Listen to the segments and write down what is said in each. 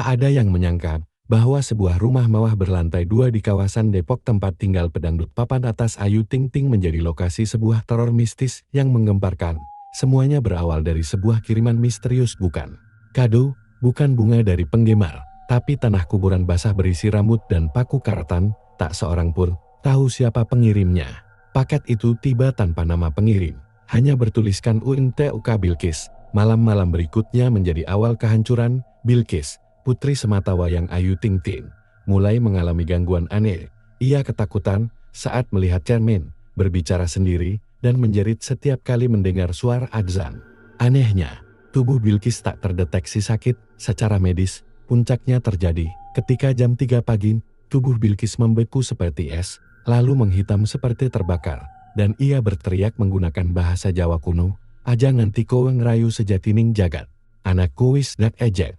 Tak ada yang menyangka bahwa sebuah rumah mewah berlantai 2 di kawasan Depok tempat tinggal pedangdut papan atas Ayu Ting Ting menjadi lokasi sebuah teror mistis yang menggemparkan. Semuanya berawal dari sebuah kiriman misterius bukan kado, bukan bunga dari penggemar, tapi tanah kuburan basah berisi rambut dan paku karatan. Tak seorang pun tahu siapa pengirimnya. Paket itu tiba tanpa nama pengirim, hanya bertuliskan UNTUK Bilqis. Malam-malam berikutnya menjadi awal kehancuran. Bilqis, putri sematawayang Ayu Ting Ting, mulai mengalami gangguan aneh. Ia ketakutan saat melihat cermin, berbicara sendiri, dan menjerit setiap kali mendengar suara adzan. Anehnya, tubuh Bilqis tak terdeteksi sakit secara medis. Puncaknya terjadi ketika jam 3 pagi, tubuh Bilqis membeku seperti es, lalu menghitam seperti terbakar, dan ia berteriak menggunakan bahasa Jawa kuno, "Aja nganti kowe ngerayu sejatining jagat, anakku wis dak ejek."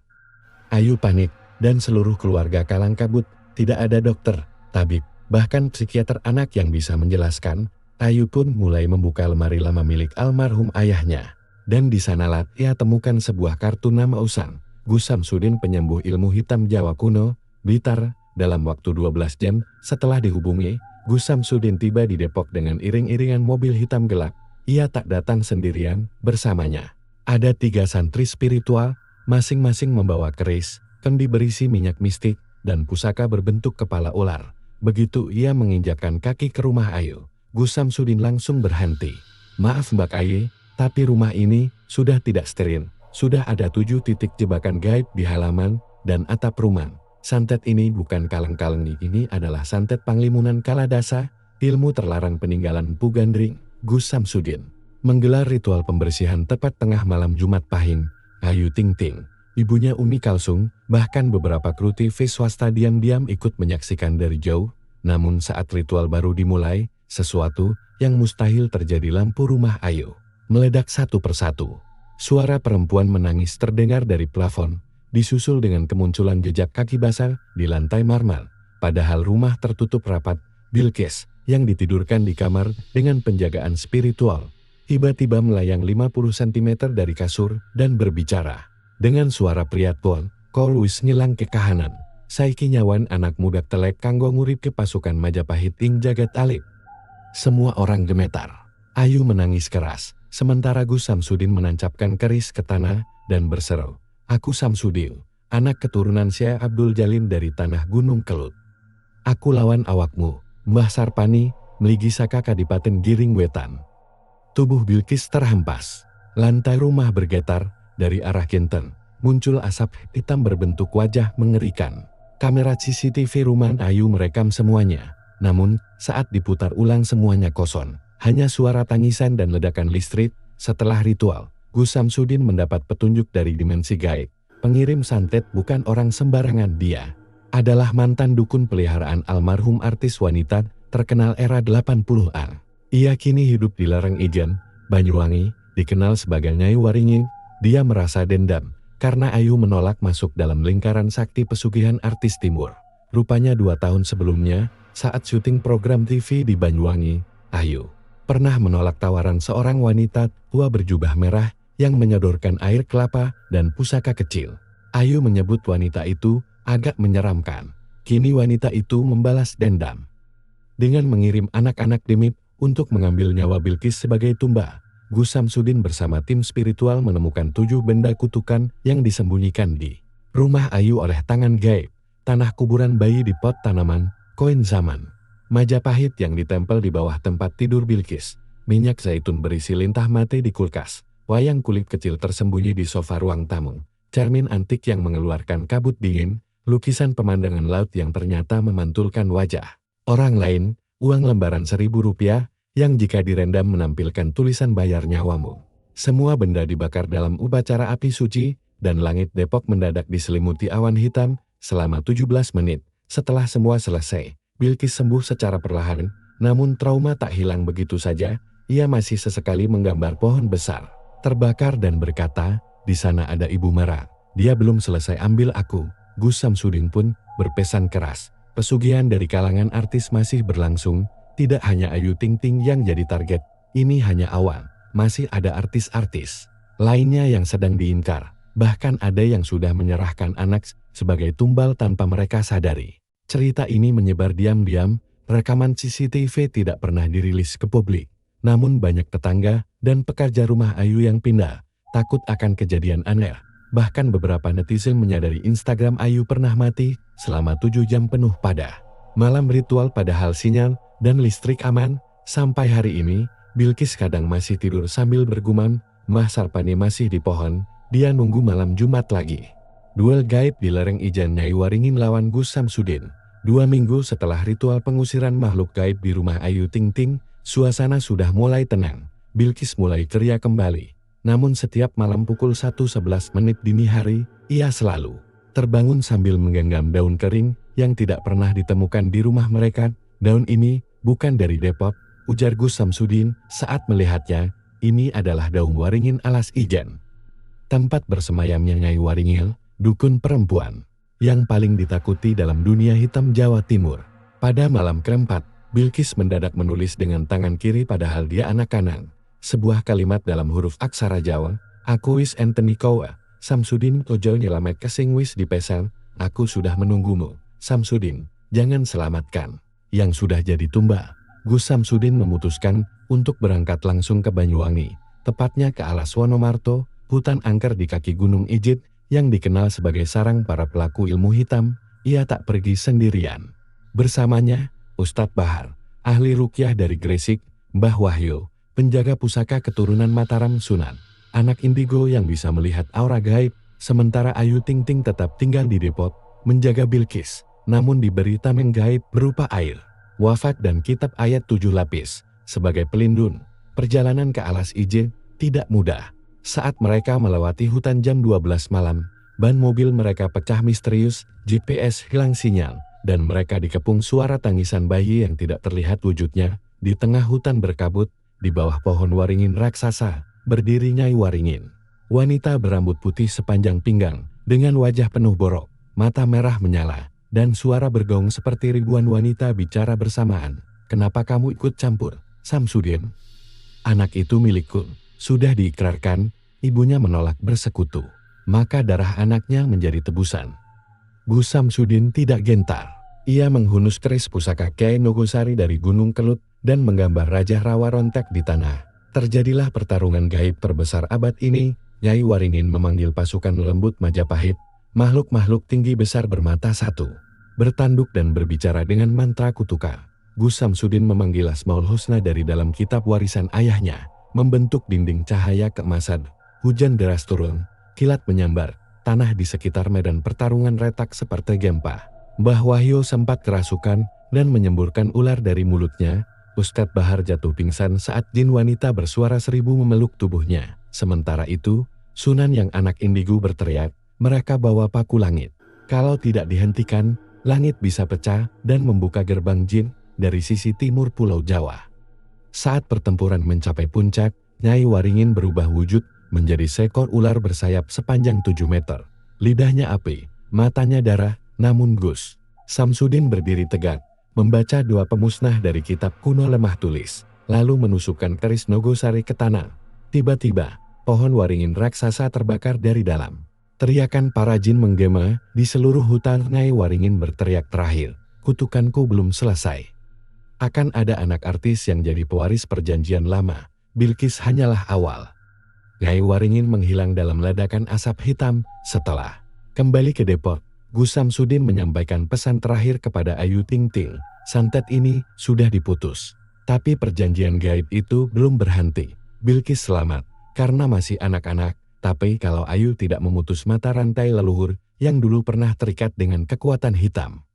Ayu panik, dan seluruh keluarga kalang kabut. Tidak ada dokter, tabib, bahkan psikiater anak yang bisa menjelaskan. Ayu pun mulai membuka lemari lama milik almarhum ayahnya, dan di sanalah ia temukan sebuah kartu nama usang, Gus Samsudin penyembuh ilmu hitam Jawa kuno, Blitar. Dalam waktu 12 jam setelah dihubungi, Gus Samsudin tiba di Depok dengan iring-iringan mobil hitam gelap. Ia tak datang sendirian, bersamanya ada 3 santri spiritual, masing-masing membawa keris, kendi berisi minyak mistik, dan pusaka berbentuk kepala ular. Begitu ia menginjakkan kaki ke rumah Ayu, Gus Samsudin langsung berhenti. "Maaf Mbak Ayu, tapi rumah ini sudah tidak steril. Sudah ada 7 titik jebakan gaib di halaman dan atap rumah. Santet ini bukan kaleng-kaleng, ini adalah santet Panglimunan Kaladasa, ilmu terlarang peninggalan Empu Gandring." Gus Samsudin menggelar ritual pembersihan tepat tengah malam Jumat Pahing. Ayu Ting Ting, ibunya Umi Kalsum, bahkan beberapa kru TV swasta diam-diam ikut menyaksikan dari jauh. Namun saat ritual baru dimulai, sesuatu yang mustahil terjadi. Lampu rumah Ayu meledak satu persatu. Suara perempuan menangis terdengar dari plafon, disusul dengan kemunculan jejak kaki basah di lantai marmer. Padahal rumah tertutup rapat, Bilqis yang ditidurkan di kamar dengan penjagaan spiritual, tiba-tiba melayang 50 cm dari kasur dan berbicara. Dengan suara priatpol, "Kol wis ngilang ke kahanan. Saiki nyawan anak muda telek kanggo ngurip ke pasukan Majapahit ing jagat alip." Semua orang gemetar. Ayu menangis keras, sementara Gus Samsudin menancapkan keris ke tanah dan berseru, "Aku Samsudin, anak keturunan Syekh Abdul Jalil dari tanah Gunung Kelut. Aku lawan awakmu, Mbah Sarpani, mligi saka Kadipaten Giring Wetan." Tubuh Bilqis terhempas. Lantai rumah bergetar. Dari arah kinten, muncul asap hitam berbentuk wajah mengerikan. Kamera CCTV rumah Ayu merekam semuanya. Namun, saat diputar ulang semuanya kosong. Hanya suara tangisan dan ledakan listrik. Setelah ritual, Gus Samsudin mendapat petunjuk dari dimensi gaib. Pengirim santet bukan orang sembarangan, dia adalah mantan dukun peliharaan almarhum artis wanita terkenal era 80-an. Ia kini hidup di Lereng Ijen, Banyuwangi, dikenal sebagai Nyai Waringin. Dia merasa dendam karena Ayu menolak masuk dalam lingkaran sakti pesugihan artis timur. Rupanya 2 tahun sebelumnya, saat syuting program TV di Banyuwangi, Ayu pernah menolak tawaran seorang wanita tua berjubah merah yang menyodorkan air kelapa dan pusaka kecil. Ayu menyebut wanita itu agak menyeramkan. Kini wanita itu membalas dendam dengan mengirim anak-anak demit untuk mengambil nyawa Bilqis sebagai tumbal. Gus Samsudin bersama tim spiritual menemukan 7 benda kutukan yang disembunyikan di rumah Ayu oleh tangan gaib. Tanah kuburan bayi di pot tanaman, koin zaman Majapahit yang ditempel di bawah tempat tidur Bilqis, minyak zaitun berisi lintah mate di kulkas, wayang kulit kecil tersembunyi di sofa ruang tamu, cermin antik yang mengeluarkan kabut dingin, lukisan pemandangan laut yang ternyata memantulkan wajah orang lain, uang lembaran Rp1.000 yang jika direndam menampilkan tulisan "bayar nyawamu." Semua benda dibakar dalam upacara api suci, dan langit Depok mendadak diselimuti awan hitam. Selama 17 menit setelah semua selesai, Bilqis sembuh secara perlahan, namun trauma tak hilang begitu saja. Ia masih sesekali menggambar pohon besar terbakar dan berkata, "Di sana ada ibu merah, dia belum selesai ambil aku." Gus Samsudin pun berpesan keras, pesugihan dari kalangan artis masih berlangsung. Tidak hanya Ayu Ting Ting yang jadi target, ini hanya awal. Masih ada artis-artis lainnya yang sedang diincar. Bahkan ada yang sudah menyerahkan anak sebagai tumbal tanpa mereka sadari. Cerita ini menyebar diam-diam, rekaman CCTV tidak pernah dirilis ke publik. Namun banyak tetangga dan pekerja rumah Ayu yang pindah, takut akan kejadian aneh. Bahkan beberapa netizen menyadari Instagram Ayu pernah mati selama 7 jam penuh pada malam ritual padahal sinyal dan listrik aman. Sampai hari ini, Bilqis kadang masih tidur sambil bergumam, Mah Sarpani masih di pohon, dia nunggu malam Jumat lagi. Duel gaib di lereng Ijen Nyai Waringin lawan Gus Samsudin. 2 minggu setelah ritual pengusiran makhluk gaib di rumah Ayu Ting Ting, suasana sudah mulai tenang. Bilqis mulai ceria kembali. Namun setiap malam pukul 1.11 menit dini hari, ia selalu terbangun sambil menggenggam daun kering yang tidak pernah ditemukan di rumah mereka. Daun ini bukan dari Depok, ujar Gus Samsudin saat melihatnya. Ini adalah daun waringin alas Ijen. Tempat bersemayamnya Nyai Waringin, dukun perempuan yang paling ditakuti dalam dunia hitam Jawa Timur. Pada malam keempat, Bilqis mendadak menulis dengan tangan kiri padahal dia anak kanan. Sebuah kalimat dalam huruf aksara Jawa, aku wis enten kowe, Samsudin tojo nyelamet kesing wis dipesan, aku sudah menunggumu, Samsudin, jangan selamatkan. Yang sudah jadi tumba, Gus Samsudin memutuskan untuk berangkat langsung ke Banyuwangi, tepatnya ke Alas Wonomarto, hutan angker di kaki Gunung Ijit, yang dikenal sebagai sarang para pelaku ilmu hitam. Ia tak pergi sendirian. Bersamanya, Ustadz Bahar, ahli ruqyah dari Gresik, Mbah Wahyu, penjaga pusaka keturunan Mataram Sunan, anak indigo yang bisa melihat aura gaib, sementara Ayu Ting Ting tetap tinggal di Depok, menjaga Bilqis, namun diberi tameng gaib berupa air, wafat dan kitab ayat 7 lapis. Sebagai pelindung, perjalanan ke Alas Ijen tidak mudah. Saat mereka melewati hutan jam 12 malam, ban mobil mereka pecah misterius, GPS hilang sinyal, dan mereka dikepung suara tangisan bayi yang tidak terlihat wujudnya. Di tengah hutan berkabut, di bawah pohon waringin raksasa, berdiri Nyai Waringin. Wanita berambut putih sepanjang pinggang, dengan wajah penuh borok, mata merah menyala, dan suara bergaung seperti ribuan wanita bicara bersamaan. Kenapa kamu ikut campur, Samsudin? Anak itu milikku. Sudah diikrarkan, ibunya menolak bersekutu. Maka darah anaknya menjadi tebusan. Gus Samsudin tidak gentar. Ia menghunus keris pusaka Kyai Nogosari dari Gunung Kelut dan menggambar Raja Rawa rontek di tanah. Terjadilah pertarungan gaib terbesar abad ini. Nyai Waringin memanggil pasukan lembut Majapahit, makhluk-makhluk tinggi besar bermata satu, bertanduk dan berbicara dengan mantra kutuka. Gus Samsudin memanggil Asmaul Husna dari dalam kitab warisan ayahnya, membentuk dinding cahaya keemasan. Hujan deras turun, kilat menyambar, tanah di sekitar medan pertarungan retak seperti gempa. Mbah Wahyu sempat kerasukan dan menyemburkan ular dari mulutnya. Ustadz Bahar jatuh pingsan saat jin wanita bersuara 1000 memeluk tubuhnya. Sementara itu, Sunan yang anak indigo berteriak, mereka bawa paku langit. Kalau tidak dihentikan, langit bisa pecah dan membuka gerbang jin dari sisi timur Pulau Jawa. Saat pertempuran mencapai puncak, Nyai Waringin berubah wujud menjadi seekor ular bersayap sepanjang 7 meter. Lidahnya api, matanya darah, namun Gus Samsudin berdiri tegak, membaca doa pemusnah dari kitab kuno lemah tulis, lalu menusukkan keris Nogosari ke tanah. Tiba-tiba, pohon waringin raksasa terbakar dari dalam. Teriakan para jin menggema di seluruh hutan. Nyai Waringin berteriak terakhir, kutukanku belum selesai. Akan ada anak artis yang jadi pewaris perjanjian lama. Bilqis hanyalah awal. Nyai Waringin menghilang dalam ledakan asap hitam. Setelah kembali ke Depok, Gus Samsudin menyampaikan pesan terakhir kepada Ayu Ting Ting. Santet ini sudah diputus. Tapi perjanjian gaib itu belum berhenti. Bilqis selamat karena masih anak-anak. Tapi kalau Ayu tidak memutus mata rantai leluhur yang dulu pernah terikat dengan kekuatan hitam,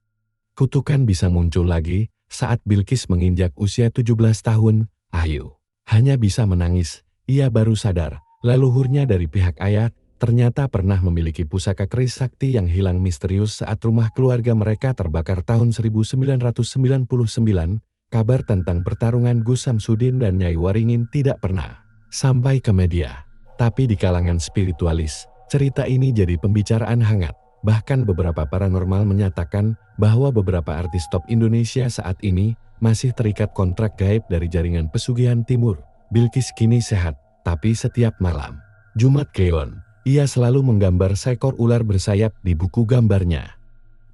kutukan bisa muncul lagi. Saat Bilqis menginjak usia 17 tahun, Ayu hanya bisa menangis. Ia baru sadar, leluhurnya dari pihak ayah ternyata pernah memiliki pusaka keris sakti yang hilang misterius saat rumah keluarga mereka terbakar tahun 1999. Kabar tentang pertarungan Gus Samsudin dan Nyai Waringin tidak pernah sampai ke media. Tapi di kalangan spiritualis, cerita ini jadi pembicaraan hangat. Bahkan beberapa paranormal menyatakan bahwa beberapa artis top Indonesia saat ini masih terikat kontrak gaib dari jaringan pesugihan timur. Bilqis kini sehat, tapi setiap malam Jumat Kliwon, Ia selalu menggambar seekor ular bersayap di buku gambarnya.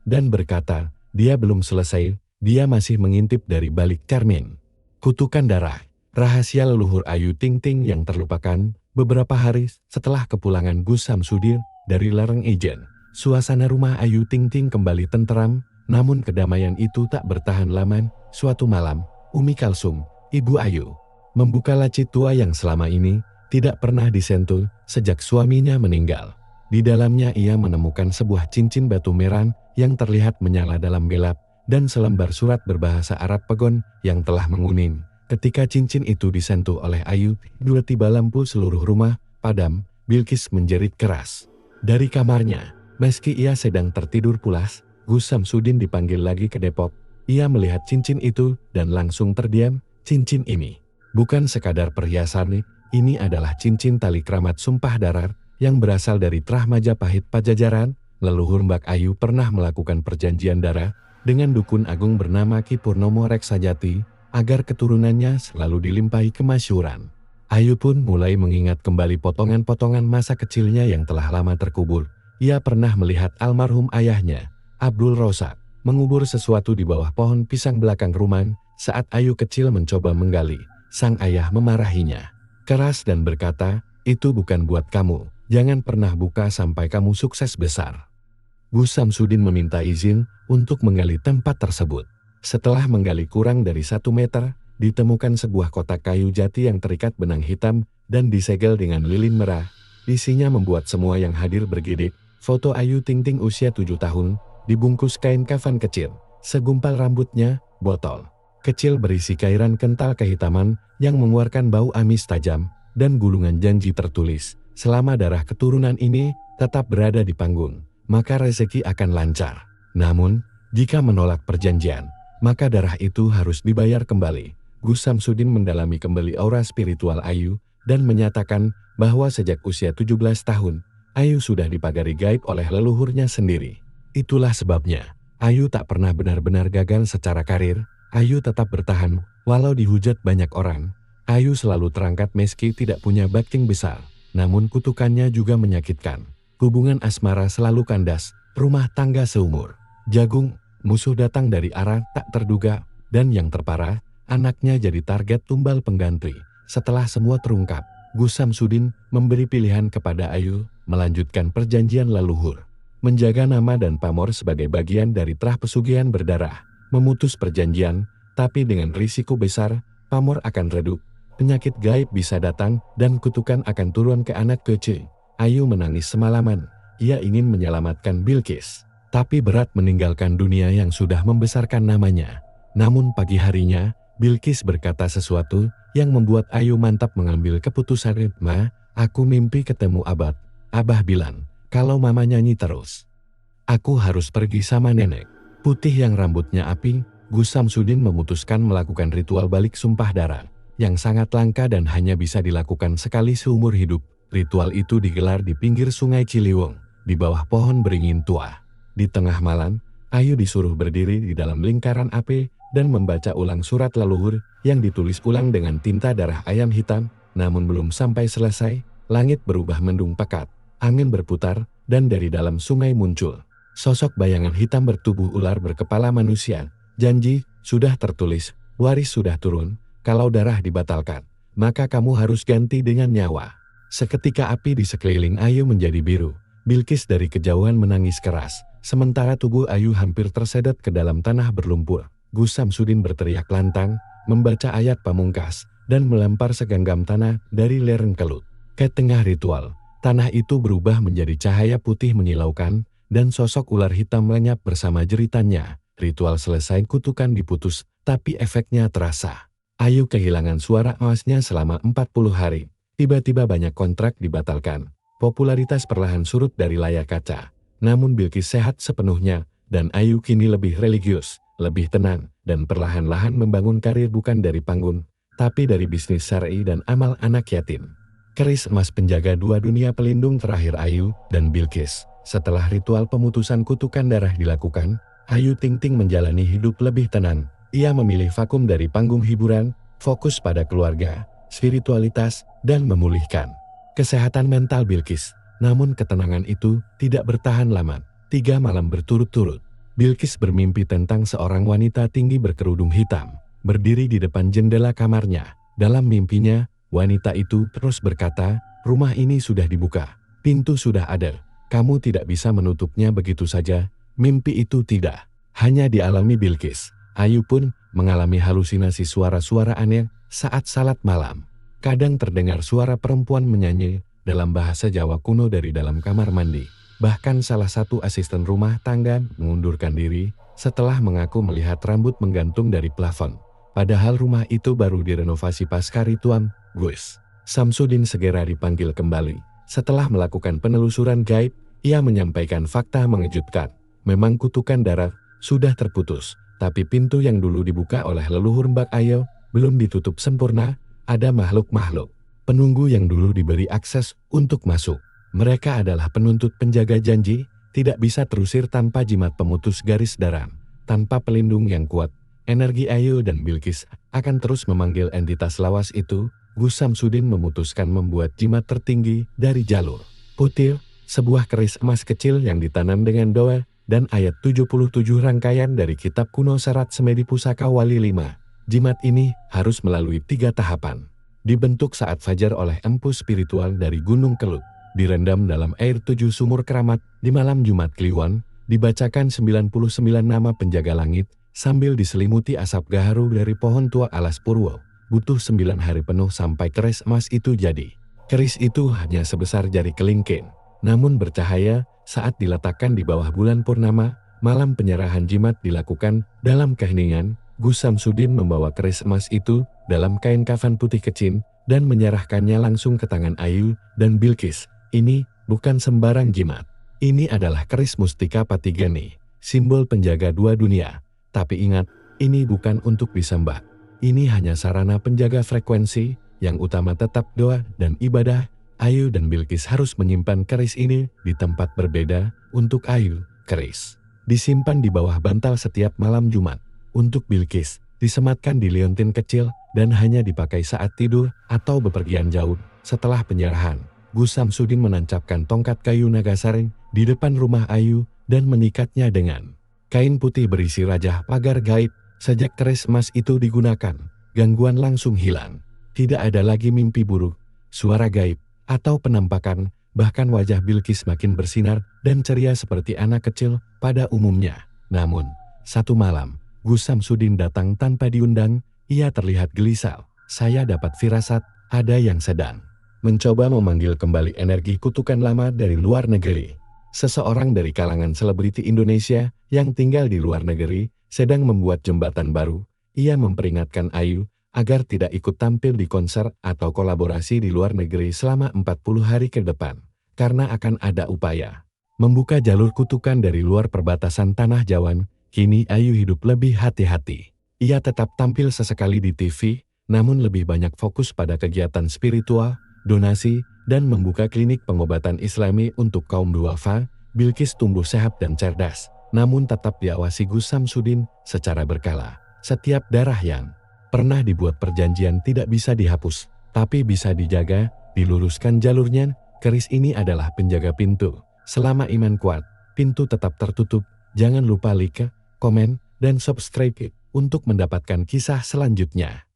Dan berkata, dia belum selesai, dia masih mengintip dari balik cermin. Kutukan darah, rahasia leluhur Ayu Ting Ting yang terlupakan. Beberapa hari setelah kepulangan Gus Samsudin dari lereng Ijen, suasana rumah Ayu Ting Ting kembali tenteram, namun kedamaian itu tak bertahan lama. Suatu malam, Umi Kalsum, ibu Ayu, membuka laci tua yang selama ini tidak pernah disentuh sejak suaminya meninggal. Di dalamnya ia menemukan sebuah cincin batu merah yang terlihat menyala dalam gelap dan selembar surat berbahasa Arab pegon yang telah menguning. Ketika cincin itu disentuh oleh Ayu, tiba-tiba lampu seluruh rumah padam. Bilkis menjerit keras. Dari kamarnya, meski ia sedang tertidur pulas, Gus Samsudin dipanggil lagi ke Depok. Ia melihat cincin itu dan langsung terdiam. Cincin ini bukan sekadar perhiasan, ini adalah cincin tali keramat sumpah darar yang berasal dari Trah Majapahit Pajajaran. Leluhur Mbak Ayu pernah melakukan perjanjian darah dengan dukun agung bernama Ki Purnomo Reksajati agar keturunannya selalu dilimpahi kemasyhuran. Ayu pun mulai mengingat kembali potongan-potongan masa kecilnya yang telah lama terkubur. Ia pernah melihat almarhum ayahnya, Abdul Rosak, mengubur sesuatu di bawah pohon pisang belakang rumah. Saat Ayu kecil mencoba menggali, sang ayah memarahinya keras dan berkata, "Itu bukan buat kamu, jangan pernah buka sampai kamu sukses besar." Gus Samsudin meminta izin untuk menggali tempat tersebut. Setelah menggali kurang dari 1 meter, ditemukan sebuah kotak kayu jati yang terikat benang hitam dan disegel dengan lilin merah. Isinya membuat semua yang hadir bergidik. Foto Ayu Ting Ting usia 7 tahun, dibungkus kain kafan kecil, segumpal rambutnya, botol kecil berisi cairan kental kehitaman yang mengeluarkan bau amis tajam, dan gulungan janji tertulis, selama darah keturunan ini tetap berada di panggung, maka rezeki akan lancar. Namun, jika menolak perjanjian, maka darah itu harus dibayar kembali. Gus Samsudin mendalami kembali aura spiritual Ayu, dan menyatakan bahwa sejak usia 17 tahun, Ayu sudah dipagari gaib oleh leluhurnya sendiri. Itulah sebabnya, Ayu tak pernah benar-benar gagal secara karir. Ayu tetap bertahan, walau dihujat banyak orang. Ayu selalu terangkat meski tidak punya backing besar, namun kutukannya juga menyakitkan. Hubungan asmara selalu kandas, rumah tangga seumur jagung, musuh datang dari arah tak terduga, dan yang terparah, anaknya jadi target tumbal pengganti. Setelah semua terungkap, Gus Samsudin memberi pilihan kepada Ayu, melanjutkan perjanjian leluhur, menjaga nama dan pamor sebagai bagian dari Trah Pesugihan Berdarah. Memutus perjanjian, tapi dengan risiko besar, pamor akan redup, penyakit gaib bisa datang, dan kutukan akan turun ke anak kecil. Ayu menangis semalaman. Ia ingin menyelamatkan Bilkis, tapi berat meninggalkan dunia yang sudah membesarkan namanya. Namun pagi harinya, Bilkis berkata sesuatu yang membuat Ayu mantap mengambil keputusan. "Ma, aku mimpi ketemu Abah. Abah bilang, kalau Mama nyanyi terus, aku harus pergi sama nenek." Putih yang rambutnya api, Gus Samsudin memutuskan melakukan ritual balik sumpah darah, yang sangat langka dan hanya bisa dilakukan sekali seumur hidup. Ritual itu digelar di pinggir sungai Ciliwung, di bawah pohon beringin tua. Di tengah malam, Ayu disuruh berdiri di dalam lingkaran api dan membaca ulang surat leluhur yang ditulis ulang dengan tinta darah ayam hitam. Namun belum sampai selesai, langit berubah mendung pekat, angin berputar, dan dari dalam sungai muncul sosok bayangan hitam bertubuh ular berkepala manusia. "Janji sudah tertulis, waris sudah turun, kalau darah dibatalkan, maka kamu harus ganti dengan nyawa." Seketika api di sekeliling Ayu menjadi biru. Bilkis dari kejauhan menangis keras, sementara tubuh Ayu hampir tersedot ke dalam tanah berlumpur. Gus Samsudin berteriak lantang, membaca ayat pamungkas, dan melempar segenggam tanah dari lereng kelut ke tengah ritual. Tanah itu berubah menjadi cahaya putih menyilaukan, dan sosok ular hitam lenyap bersama jeritannya. Ritual selesai, kutukan diputus, tapi efeknya terasa. Ayu kehilangan suara emasnya selama 40 hari. Tiba-tiba banyak kontrak dibatalkan. Popularitas perlahan surut dari layar kaca. Namun Bilkis sehat sepenuhnya, dan Ayu kini lebih religius, lebih tenang, dan perlahan-lahan membangun karir bukan dari panggung, tapi dari bisnis syar'i dan amal anak yatim. Keris emas penjaga dua dunia pelindung terakhir Ayu dan Bilkis. Setelah ritual pemutusan kutukan darah dilakukan, Ayu Ting Ting menjalani hidup lebih tenang. Ia memilih vakum dari panggung hiburan, fokus pada keluarga, spiritualitas, dan memulihkan kesehatan mental Bilkis. Namun ketenangan itu tidak bertahan lama. 3 malam berturut-turut, Bilqis bermimpi tentang seorang wanita tinggi berkerudung hitam, berdiri di depan jendela kamarnya. Dalam mimpinya, wanita itu terus berkata, "Rumah ini sudah dibuka, pintu sudah ada, kamu tidak bisa menutupnya begitu saja." Mimpi itu tidak hanya dialami Bilqis. Ayu pun mengalami halusinasi suara-suara aneh saat salat malam. Kadang terdengar suara perempuan menyanyi dalam bahasa Jawa kuno dari dalam kamar mandi. Bahkan salah satu asisten rumah tangga mengundurkan diri setelah mengaku melihat rambut menggantung dari plafon. Padahal rumah itu baru direnovasi pasca ritual Gus Samsudin segera dipanggil kembali. Setelah melakukan penelusuran gaib, ia menyampaikan fakta mengejutkan. Memang kutukan darat sudah terputus, tapi pintu yang dulu dibuka oleh leluhur Mbak Ayo belum ditutup sempurna. Ada makhluk-makhluk penunggu yang dulu diberi akses untuk masuk. Mereka adalah penuntut penjaga janji, tidak bisa terusir tanpa jimat pemutus garis daram. Tanpa pelindung yang kuat, energi Ayu dan Bilqis akan terus memanggil entitas lawas itu. Gus Samsudin memutuskan membuat jimat tertinggi dari jalur putih, sebuah keris emas kecil yang ditanam dengan doa dan ayat 77 rangkaian dari kitab kuno Serat Semedi Pusaka Wali 5. Jimat ini harus melalui 3 tahapan. Dibentuk saat fajar oleh empu spiritual dari Gunung Kelut. Direndam dalam air 7 sumur keramat di malam Jumat Kliwon, dibacakan 99 nama penjaga langit, sambil diselimuti asap gaharu dari pohon tua alas purwo. Butuh 9 hari penuh sampai keris emas itu jadi. Keris itu hanya sebesar jari kelingking, namun bercahaya saat diletakkan di bawah bulan purnama. Malam penyerahan jimat dilakukan dalam keheningan. Gus Samsudin membawa keris emas itu dalam kain kafan putih kecil dan menyerahkannya langsung ke tangan Ayu dan Bilqis. Ini bukan sembarang jimat. Ini adalah keris mustika Patigani, simbol penjaga 2 dunia. Tapi ingat, ini bukan untuk disembah. Ini hanya sarana penjaga frekuensi, yang utama tetap doa dan ibadah. Ayu dan Bilqis harus menyimpan keris ini di tempat berbeda. Untuk Ayu, keris disimpan di bawah bantal setiap malam Jumat. Untuk Bilqis, disematkan di liontin kecil dan hanya dipakai saat tidur atau bepergian jauh. Setelah penyerahan, Gus Samsudin menancapkan tongkat kayu Nagasari di depan rumah Ayu dan mengikatnya dengan kain putih berisi rajah pagar gaib. Sejak keris emas itu digunakan, gangguan langsung hilang. Tidak ada lagi mimpi buruk, suara gaib, atau penampakan. Bahkan wajah Bilqis makin bersinar dan ceria seperti anak kecil pada umumnya. Namun, satu malam, Gus Samsudin datang tanpa diundang. Ia terlihat gelisah. Saya dapat firasat, ada yang sedang mencoba memanggil kembali energi kutukan lama dari luar negeri. Seseorang dari kalangan selebriti Indonesia yang tinggal di luar negeri sedang membuat jembatan baru. Ia memperingatkan Ayu agar tidak ikut tampil di konser atau kolaborasi di luar negeri selama 40 hari ke depan, karena akan ada upaya membuka jalur kutukan dari luar perbatasan tanah Jawa. Kini Ayu hidup lebih hati-hati. Ia tetap tampil sesekali di TV, namun lebih banyak fokus pada kegiatan spiritual, donasi, dan membuka klinik pengobatan Islami untuk kaum duafa. Bilqis tumbuh sehat dan cerdas, namun tetap diawasi Gus Samsudin secara berkala. Setiap darah yang pernah dibuat perjanjian tidak bisa dihapus, tapi bisa dijaga, diluruskan jalurnya. Keris ini adalah penjaga pintu. Selama iman kuat, pintu tetap tertutup. Jangan lupa like, komen, dan subscribe untuk mendapatkan kisah selanjutnya.